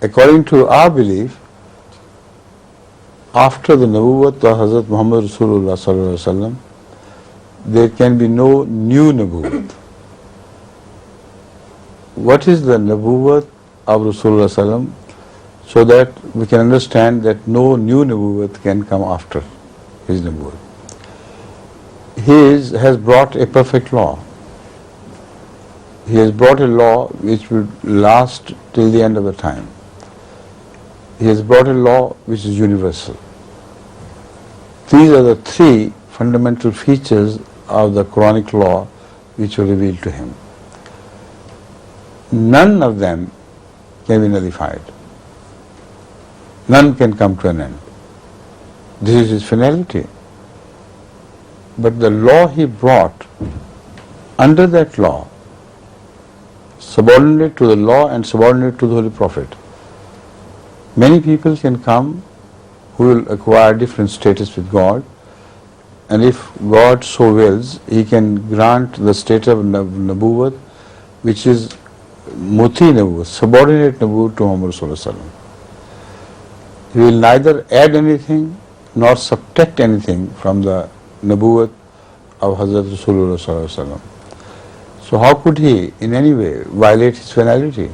according to our belief, after the Nabuwwat of Hazrat Muhammad Rasulullah Sallallahu Alaihi Wasallam, there can be no new Nabuwwat. What is the Nabuwwat of Rasulullah Sallam? So that we can understand that no new Nabuwwat can come after his Nabuwwat. He has brought a perfect law. He has brought a law which will last till the end of the time. He has brought a law which is universal. These are the three fundamental features of the Quranic law which were revealed to him. None of them can be nullified. None can come to an end. This is his finality. But the law he brought, under that law, subordinate to the law and subordinate to the Holy Prophet, many people can come who will acquire different status with God, and if God so wills, He can grant the status of Nabuwwat, which is Muti Nabuwwat, subordinate Nabuwwat to Muhammad Sallallahu Alaihi Wasallam. He will neither add anything nor subtract anything from the Nabuwwat of Hazrat Rasulullah Sallallahu Alaihi Wasallam. So how could he in any way violate his finality?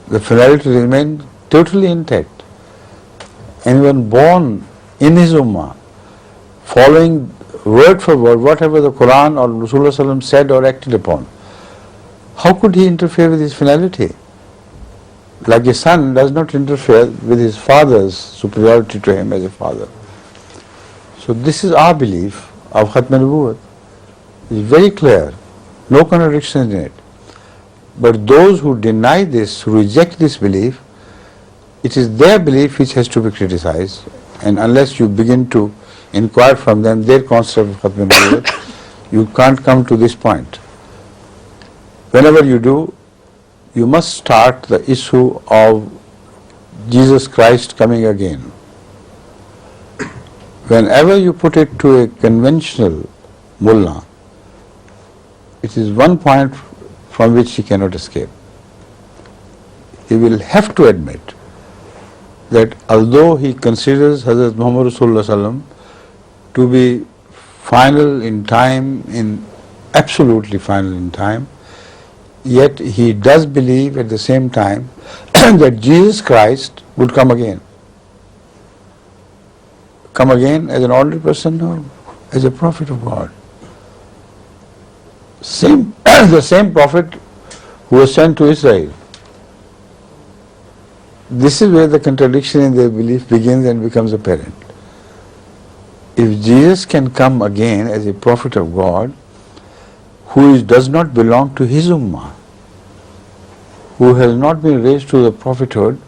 The finality remained totally intact. Anyone born in his ummah, following word for word whatever the Quran or Rasulullah Sallallahu Alaihi Wasallam said or acted upon, how could he interfere with his finality? Like a son does not interfere with his father's superiority to him as a father. So this is our belief of Khatm Nabuwwat. It is very clear, no contradiction in it. But those who deny this, who reject this belief, it is their belief which has to be criticized, and unless you begin to inquire from them their concept of Khatm Nabuwwat, you can't come to this point. Whenever you do, you must start the issue of Jesus Christ coming again. Whenever you put it to a conventional mullah, it is one point from which he cannot escape. He will have to admit that although he considers Hazrat Muhammad Rasulullah Sallam to be final in time, absolutely final in time, yet he does believe at the same time that Jesus Christ would come again. Come again as an ordinary person? No, as a prophet of God. The same prophet who was sent to Israel. This is where the contradiction in their belief begins and becomes apparent. If Jesus can come again as a prophet of God, who does not belong to his ummah, who has not been raised to the prophethood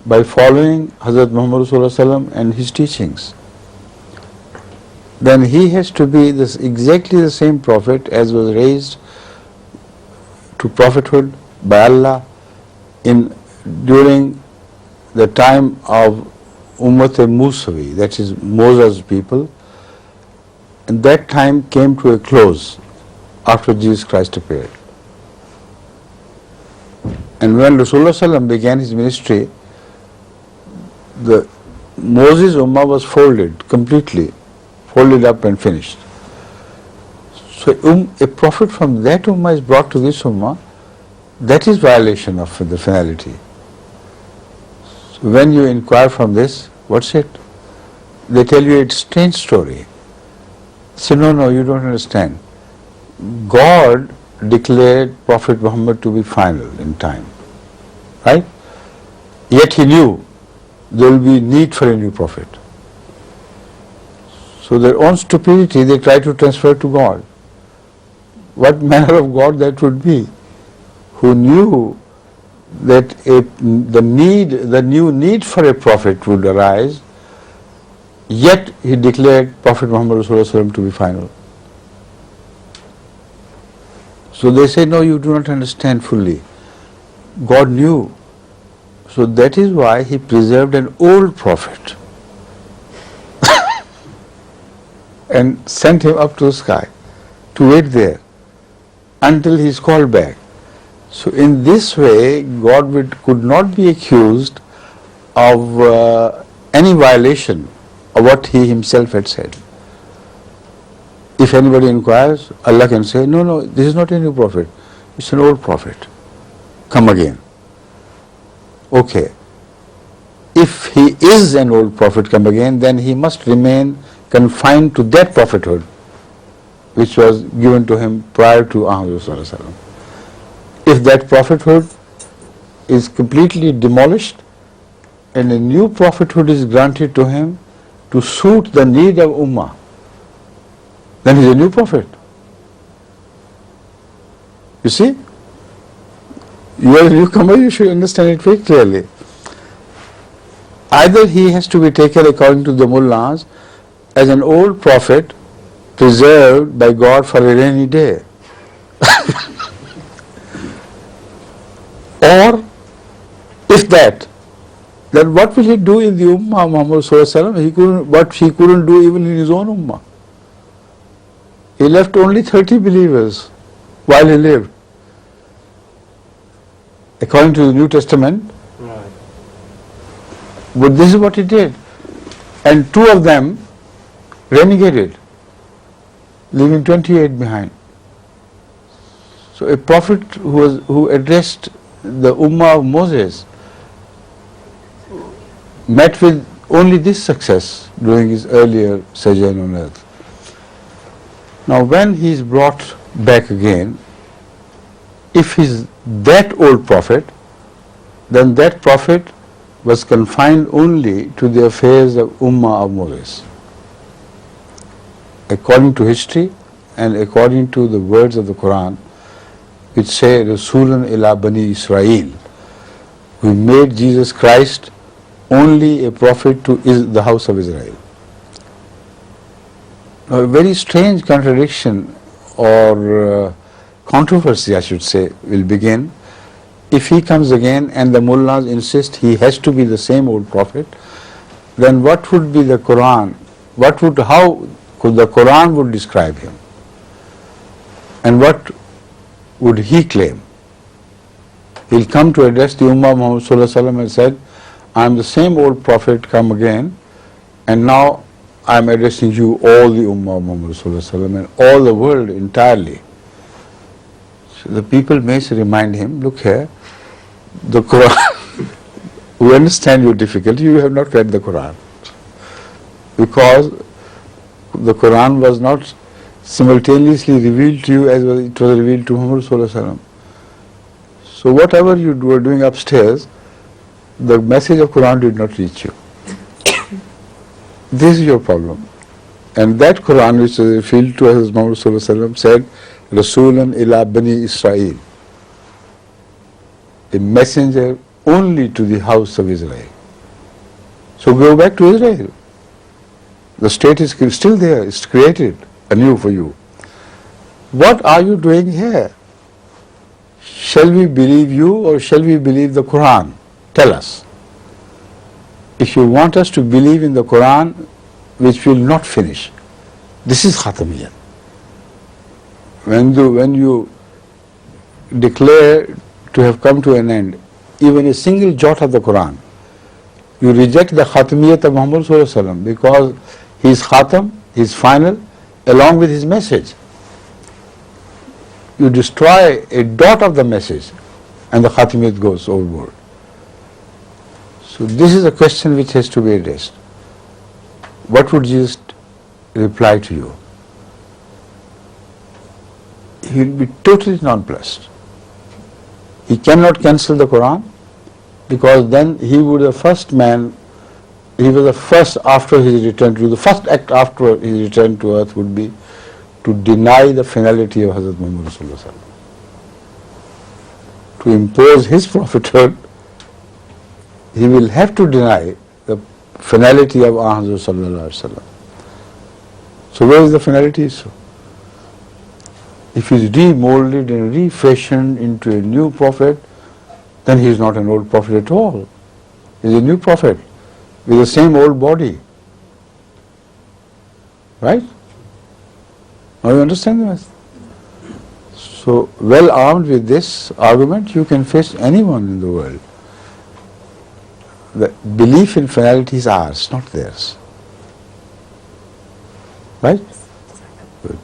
by following Hazrat Muhammad Rasulullah and his teachings, then he has to be exactly the same prophet as was raised to prophethood by Allah during the time of Ummat al-Musawi, that is Moses' people, and that time came to a close after Jesus Christ appeared. And when Rasulullah Sallam began his ministry, the Moses' Ummah was completely folded up and finished. So a prophet from that Ummah is brought to this Ummah, that is violation of the finality. So when you inquire from this, what's it? They tell you it's a strange story. Say, no, you don't understand. God declared Prophet Muhammad to be final in time, right? Yet he knew there will be need for a new prophet. So their own stupidity they try to transfer to God. What manner of God that would be, who knew that the new need for a prophet would arise, yet he declared Prophet Muhammad Rasulullah to be final. So they say, no, you do not understand fully. God knew. So that is why he preserved an old prophet and sent him up to the sky to wait there until he is called back. So in this way, God could not be accused of any violation of what He Himself had said. If anybody inquires, Allah can say, no, no, this is not a new prophet, it's an old prophet. Come again. Okay. If he is an old prophet come again, then he must remain confined to that prophethood which was given to him prior to Ahmad Sallallahu Alaihi Wasallam. If that prophethood is completely demolished and a new prophethood is granted to him to suit the need of Ummah, then he is a new prophet. You see? You are a newcomer, you should understand it very clearly. Either he has to be taken according to the mullahs as an old prophet preserved by God for a rainy day. Or, if that, then what will he do in the Ummah of Muhammad Sallallahu Alaihi Wasallam? What he couldn't do even in his own Ummah. He left only 30 believers while he lived. According to the New Testament, Right. but this is what he did. And 2 of them renegated, leaving 28 behind. So a prophet who addressed the Ummah of Moses met with only this success during his earlier sojourn on earth. Now when he is brought back again, if he is that old prophet, then that prophet was confined only to the affairs of Ummah of Moses. According to history and according to the words of the Quran, which say, Rasulan ila Bani Israel, we made Jesus Christ only a prophet to the house of Israel. Now, a very strange contradiction or controversy, I should say, will begin if he comes again and the mullahs insist he has to be the same old prophet. Then what would be the Quran? How could the Quran would describe him? And what would he claim? He'll come to address the Ummah of Muhammad Sallallahu Alaihi Wasallam and said, I am the same old prophet come again, and now I am addressing you, all the Ummah of Muhammad Sallallahu Alaihi Wasallam and all the world entirely. So the people may remind him, look here, the Quran, we understand your difficulty, you have not read the Quran. Because the Quran was not simultaneously revealed to you as it was revealed to Muhammad Sallallahu Alaihi Wasallam. So whatever you were doing upstairs, the message of Quran did not reach you. This is your problem. And that Quran which was revealed to us, Muhammad Sallallahu Alaihi Wasallam said, Rasulan ila Bani Israel, a messenger only to the house of Israel. So go back to Israel. The state is still there, it's created anew for you. What are you doing here? Shall we believe you or shall we believe the Quran? Tell us. If you want us to believe in the Quran, which will not finish, this is Khatamiyat. When you declare to have come to an end, even a single jot of the Quran, you reject the Khatamiyat of Muhammad Sallallahu Alaihi Wasallam because he is Khatam, he is final, along with his message. You destroy a dot of the message and the Khatamiyat goes overboard. So this is a question which has to be addressed. What would Jesus reply to you? He will be totally nonplussed. He cannot cancel the Quran because then he would be the first man, he was the first after his return to, the first act after his return to earth would be to deny the finality of Hazrat Muhammad Sallallahu Alaihi Wasallam. To impose his prophethood, he will have to deny the finality of Hazrat Sallallahu Alaihi Wasallam. So where is the finality? So, if he is remolded and refashioned into a new prophet, then he is not an old prophet at all. He is a new prophet with the same old body. Right? Now you understand this? So, well armed with this argument, you can face anyone in the world. The belief in finality is ours, not theirs. Right? Good.